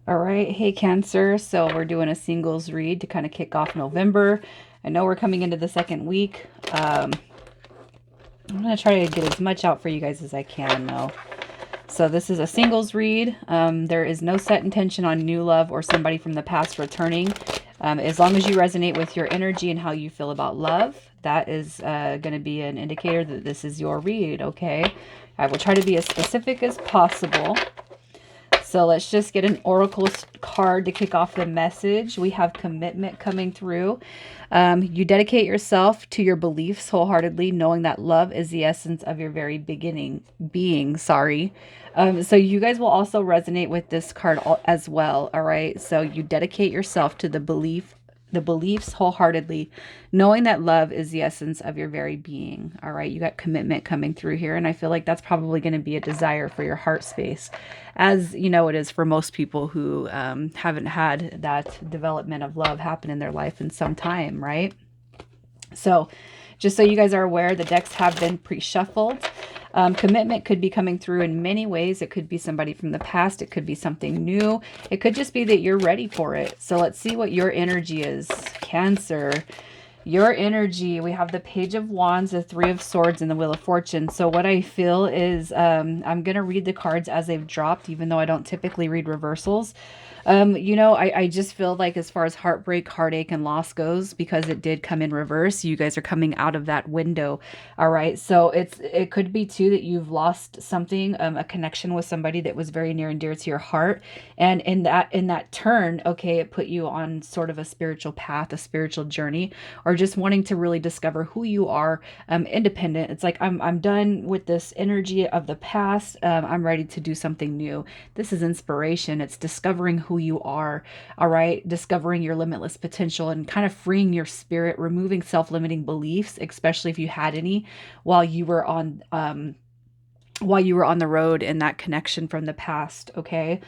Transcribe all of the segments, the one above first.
All right, hey Cancer. So we're doing a singles read to kind of kick off November. I know we're coming into the second week. I'm going to try to get as much out for you guys as I can, though. So this is a singles read. There is no set intention on new love or somebody from the past returning. As long as you resonate with your energy and how you feel about love, that is going to be an indicator that this is your read, okay? I will try to be as specific as possible. So let's just get an oracle card to kick off the message. We have commitment coming through. You dedicate yourself to your beliefs wholeheartedly, knowing that love is the essence of your very being. Sorry. So you guys will also resonate with this card as well. All right. So you dedicate yourself to the beliefs wholeheartedly, knowing that love is the essence of your very being. All right, you got commitment coming through here, and I feel like that's probably going to be a desire for your heart space, as you know it is for most people who haven't had that development of love happen in their life in some time, right? So just so you guys are aware, the decks have been pre-shuffled. Commitment could be coming through in many ways. It could be somebody from the past. It could be something new. It could just be that you're ready for it. So let's see what your energy is, Cancer. Your energy, we have the Page of Wands, the Three of Swords, and the Wheel of Fortune. So what I feel is I'm going to read the cards as they've dropped, even though I don't typically read reversals. I just feel like as far as heartbreak, heartache, and loss goes, because it did come in reverse, you guys are coming out of that window. All right. So it could be too that you've lost something, a connection with somebody that was very near and dear to your heart. And in that turn, okay, it put you on sort of a spiritual path, a spiritual journey, or just wanting to really discover who you are, independent. It's like I'm done with this energy of the past. I'm ready to do something new. This is inspiration. It's discovering who you are, all right? Discovering your limitless potential and kind of freeing your spirit, removing self-limiting beliefs, especially if you had any while you were on the road in that connection from the past, okay?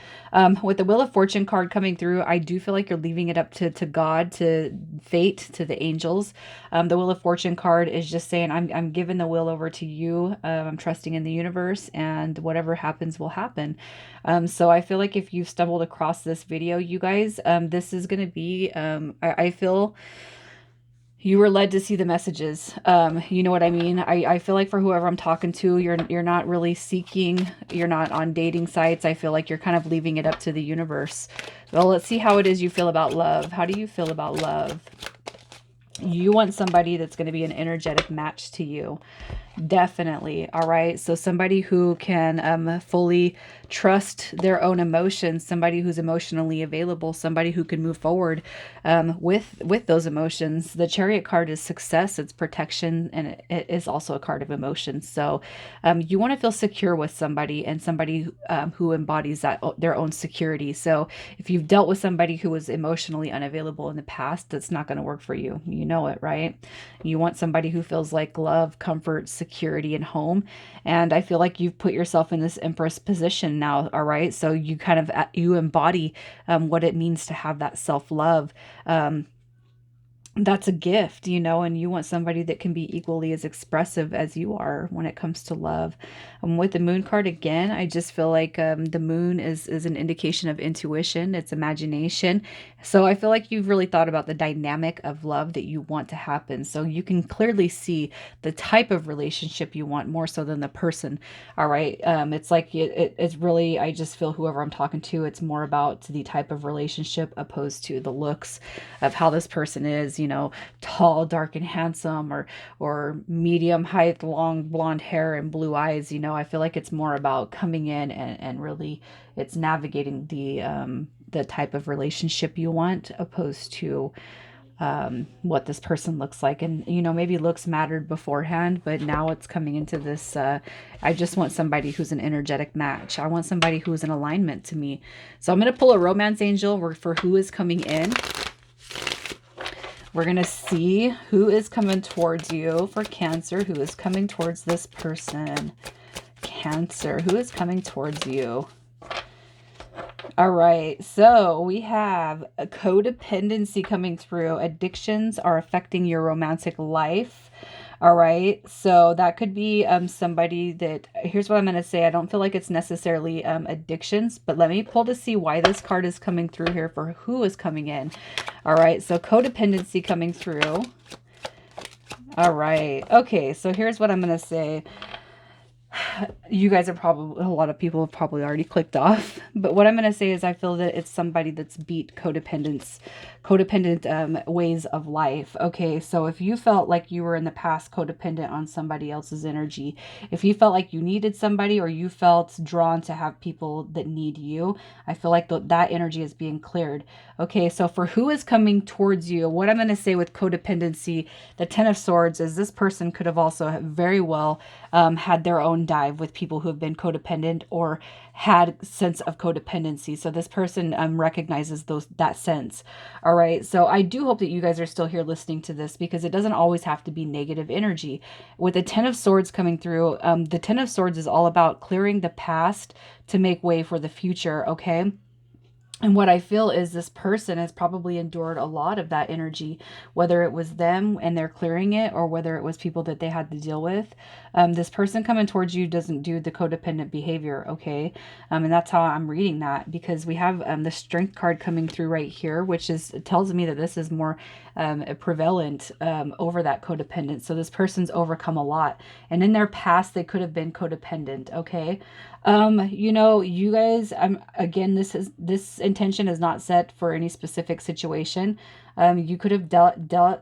With the Wheel of Fortune card coming through, I do feel like you're leaving it up to God, to fate, to the angels. The Wheel of Fortune card is just saying, I'm giving the wheel over to you. I'm trusting in the universe, and whatever happens will happen. So I feel like if you've stumbled across this video, you guys, this is going to be, I feel you were led to see the messages. You know what I mean? I feel like for whoever I'm talking to, you're not really seeking, you're not on dating sites. I feel like you're kind of leaving it up to the universe. Well, let's see how it is you feel about love. How do you feel about love? You want somebody that's going to be an energetic match to you. Definitely. All right. So somebody who can fully trust their own emotions, somebody who's emotionally available, somebody who can move forward with those emotions. The Chariot card is success, it's protection, and it is also a card of emotion. So you want to feel secure with somebody, and somebody who embodies that their own security. So if you've dealt with somebody who was emotionally unavailable in the past, that's not going to work for you. You know it, right? You want somebody who feels like love, comfort, security, and home. And I feel like you've put yourself in this Empress position now, all right? So you kind of, you embody what it means to have that self-love. That's a gift, and you want somebody that can be equally as expressive as you are when it comes to love. With the moon card again, I just feel like the moon is an indication of intuition, it's imagination. So I feel like you've really thought about the dynamic of love that you want to happen. So you can clearly see the type of relationship you want more so than the person. All right. It's like it's really, I just feel whoever I'm talking to, it's more about the type of relationship opposed to the looks of how this person is, tall, dark, and handsome, or medium height, long blonde hair and blue eyes. I feel like it's more about coming in and really it's navigating the type of relationship you want, opposed to what this person looks like. And maybe looks mattered beforehand, but now it's coming into this, I just want somebody who's an energetic match. I want somebody who's in alignment to me. So I'm going to pull a romance angel for who is coming in. We're going to see who is coming towards you for Cancer, who is coming towards this person. Cancer, who is coming towards you? All right, so we have a codependency coming through. Addictions are affecting your romantic life. All right. So that could be somebody that, here's what I'm going to say. I don't feel like it's necessarily addictions, but let me pull to see why this card is coming through here for who is coming in. All right. So codependency coming through. All right. Okay. So here's what I'm going to say. You guys are probably, a lot of people have probably already clicked off, but what I'm going to say is I feel that it's somebody that's beat codependent ways of life. Okay, so if you felt like you were in the past codependent on somebody else's energy, if you felt like you needed somebody, or you felt drawn to have people that need you, I feel like that energy is being cleared. Okay, so for who is coming towards you, what I'm going to say with codependency, the Ten of Swords, is this person could have also very well had their own dive with people who have been codependent or had sense of codependency. So this person recognizes that sense. All right. So I do hope that you guys are still here listening to this, because it doesn't always have to be negative energy. With the Ten of Swords coming through, the Ten of Swords is all about clearing the past to make way for the future. Okay. And what I feel is this person has probably endured a lot of that energy, whether it was them and they're clearing it, or whether it was people that they had to deal with. This person coming towards you doesn't do the codependent behavior, okay? And that's how I'm reading that, because we have the Strength card coming through right here, which tells me that this is more prevalent over that codependent. So this person's overcome a lot. And in their past, they could have been codependent, okay? You know, you guys, again, this intention is not set for any specific situation. You could have dealt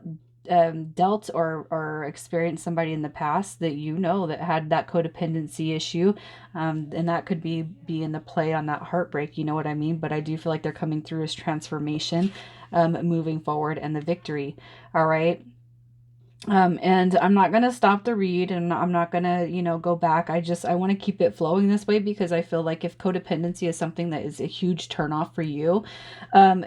or experienced somebody in the past that you know that had that codependency issue, and that could be in the play on that heartbreak, you know what I mean? But I do feel like they're coming through as transformation, moving forward, and the victory. All right. And I'm not going to stop the read, and I'm not going to, you know, go back. I want to keep it flowing this way, because I feel like if codependency is something that is a huge turnoff for you, um,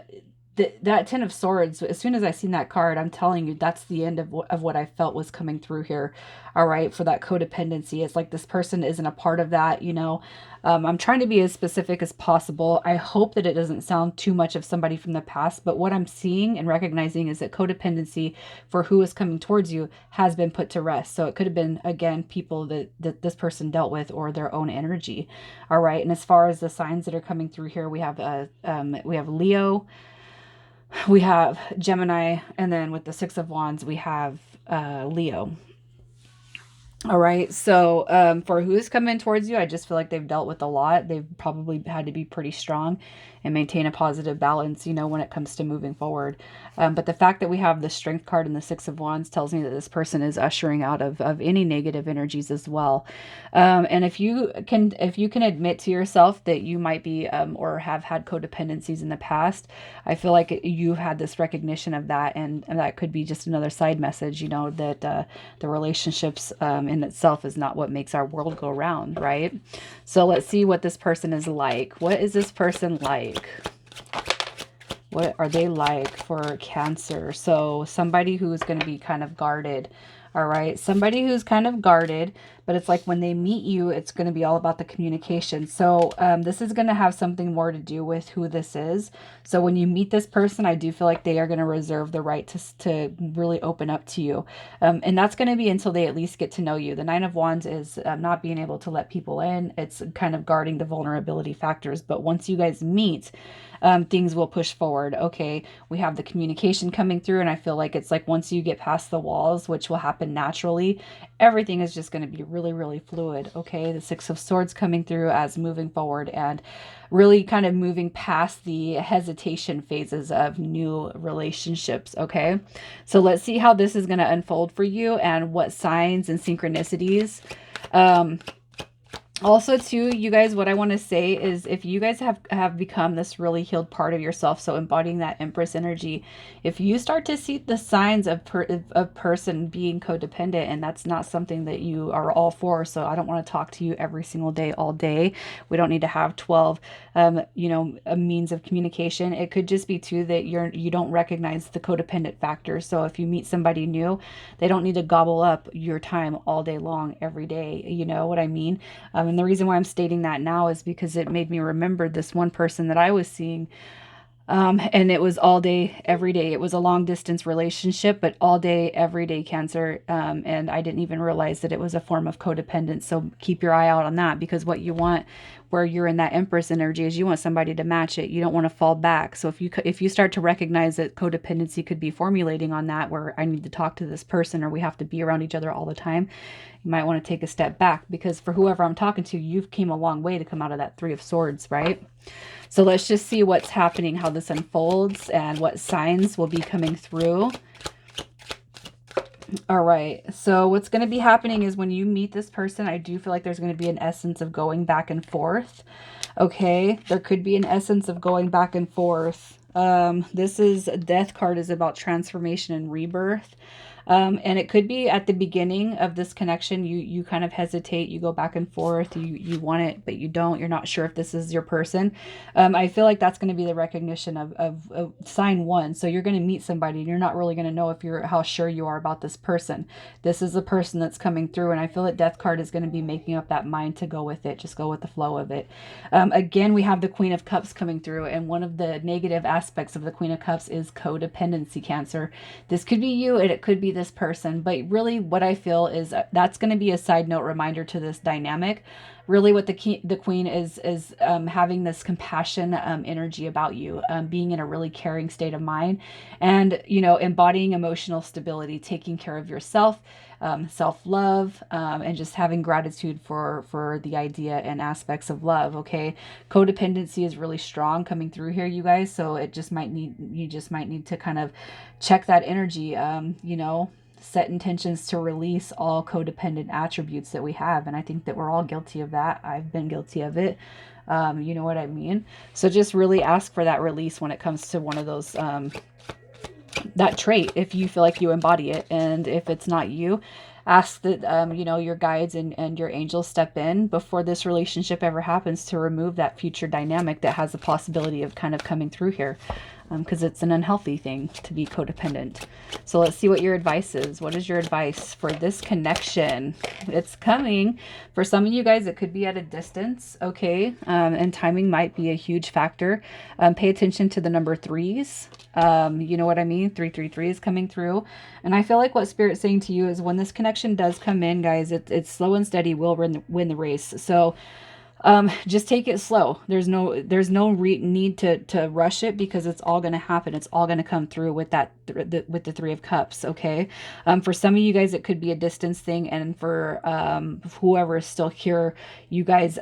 that Ten of Swords, as soon as I seen that card, I'm telling you, that's the end of what I felt was coming through here. All right, for that codependency, it's like this person isn't a part of that, you know. I'm trying to be as specific as possible. I hope that it doesn't sound too much of somebody from the past, but what I'm seeing and recognizing is that codependency for who is coming towards you has been put to rest. So it could have been, again, people that this person dealt with, or their own energy. All right, and as far as the signs that are coming through here, we have Leo, we have Gemini, and then with the Six of Wands, we have Leo. All right. So for who's coming towards you, I just feel like they've dealt with a lot. They've probably had to be pretty strong and maintain a positive balance, you know, when it comes to moving forward. But the fact that we have the Strength card and the Six of Wands tells me that this person is ushering out of any negative energies as well. And if you can admit to yourself that you might be or have had codependencies in the past, I feel like you've had this recognition of that, and that could be just another side message, you know, that the relationships in itself is not what makes our world go round, right? So let's see what this person is like. What is this person like? What are they like for Cancer? So somebody who's going to be kind of guarded. All right. Somebody who's kind of guarded, but it's like when they meet you, it's going to be all about the communication. So this is going to have something more to do with who this is. So when you meet this person, I do feel like they are going to reserve the right to really open up to you. And that's going to be until they at least get to know you. The Nine of Wands is not being able to let people in. It's kind of guarding the vulnerability factors. But once you guys meet, things will push forward. Okay, we have the communication coming through, and I feel like it's like once you get past the walls, which will happen naturally, everything is just going to be really, really fluid. Okay, the Six of Swords coming through as moving forward and really kind of moving past the hesitation phases of new relationships. Okay, so let's see how this is going to unfold for you and what signs and synchronicities. Also, too, you guys, what I want to say is if you guys have become this really healed part of yourself, so embodying that Empress energy, if you start to see the signs of a person being codependent, and that's not something that you are all for, so I don't want to talk to you every single day, all day. We don't need to have 12, you know, a means of communication. It could just be, too, that you don't recognize the codependent factor. So if you meet somebody new, they don't need to gobble up your time all day long, every day. You know what I mean? And the reason why I'm stating that now is because it made me remember this one person that I was seeing. And it was all day, every day. It was a long distance relationship, but all day, every day Cancer. And I didn't even realize that it was a form of codependence. So keep your eye out on that, because what you want where you're in that Empress energy is you want somebody to match it. You don't want to fall back. So if you start to recognize that codependency could be formulating on that, where I need to talk to this person or we have to be around each other all the time, you might want to take a step back, because for whoever I'm talking to, you've came a long way to come out of that Three of Swords, right? So let's just see what's happening, how this unfolds, and what signs will be coming through. All right. So what's going to be happening is when you meet this person, I do feel like there's going to be an essence of going back and forth. Okay. There could be an essence of going back and forth. This is Death card is about transformation and rebirth. And it could be at the beginning of this connection, you kind of hesitate, you go back and forth, you want it, but you don't, you're not sure if this is your person. I feel like that's going to be the recognition of sign one. So you're going to meet somebody and you're not really going to know if how sure you are about this person. This is a person that's coming through, and I feel that Death card is going to be making up that mind to go with it. Just go with the flow of it. Again, we have the Queen of Cups coming through, and one of the negative aspects of the Queen of Cups is codependency, Cancer. This could be you and it could be this person, but really what I feel is that's going to be a side note reminder to this dynamic. Really what the Queen is having this compassion energy about you, being in a really caring state of mind, and embodying emotional stability, taking care of yourself, self-love, and just having gratitude for the idea and aspects of love. Okay, codependency is really strong coming through here, you guys, so you just might need to kind of check that energy. Set intentions to release all codependent attributes that we have, and I think that we're all guilty of that. I've been guilty of it. You know what I mean? So just really ask for that release when it comes to one of those that trait, if you feel like you embody it. And if it's not you, ask that your guides and your angels step in before this relationship ever happens to remove that future dynamic that has the possibility of kind of coming through here, because it's an unhealthy thing to be codependent. So let's see what your advice is. What is your advice for this connection? It's coming. For some of you guys, it could be at a distance, okay? And timing might be a huge factor. Pay attention to the number threes. You know what I mean? 333 is coming through. And I feel like what Spirit's saying to you is when this connection does come in, guys, it's slow and steady will win the race. So just take it slow. There's no need to rush it, because it's all going to happen. It's all going to come through with that with the Three of Cups. Okay. For some of you guys, it could be a distance thing. And for whoever is still here, you guys,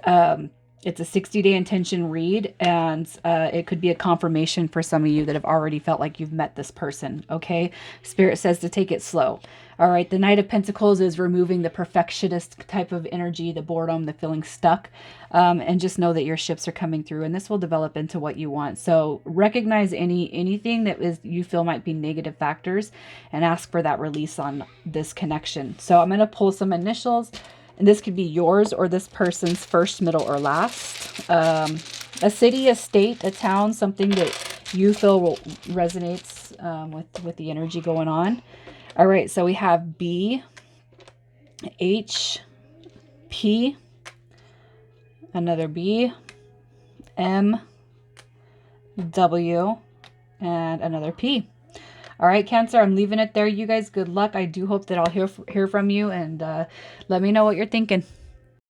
it's a 60-day intention read, and it could be a confirmation for some of you that have already felt like you've met this person, okay? Spirit says to take it slow. All right, the Knight of Pentacles is removing the perfectionist type of energy, the boredom, the feeling stuck, and just know that your shifts are coming through, and this will develop into what you want. So recognize anything that you feel might be negative factors, and ask for that release on this connection. So I'm going to pull some initials. And this could be yours or this person's first, middle, or last. A city, a state, a town, something that you feel resonates with the energy going on. All right, so we have B, H, P, another B, M, W, and another P. All right, Cancer, I'm leaving it there. You guys, good luck. I do hope that I'll hear from you, and let me know what you're thinking.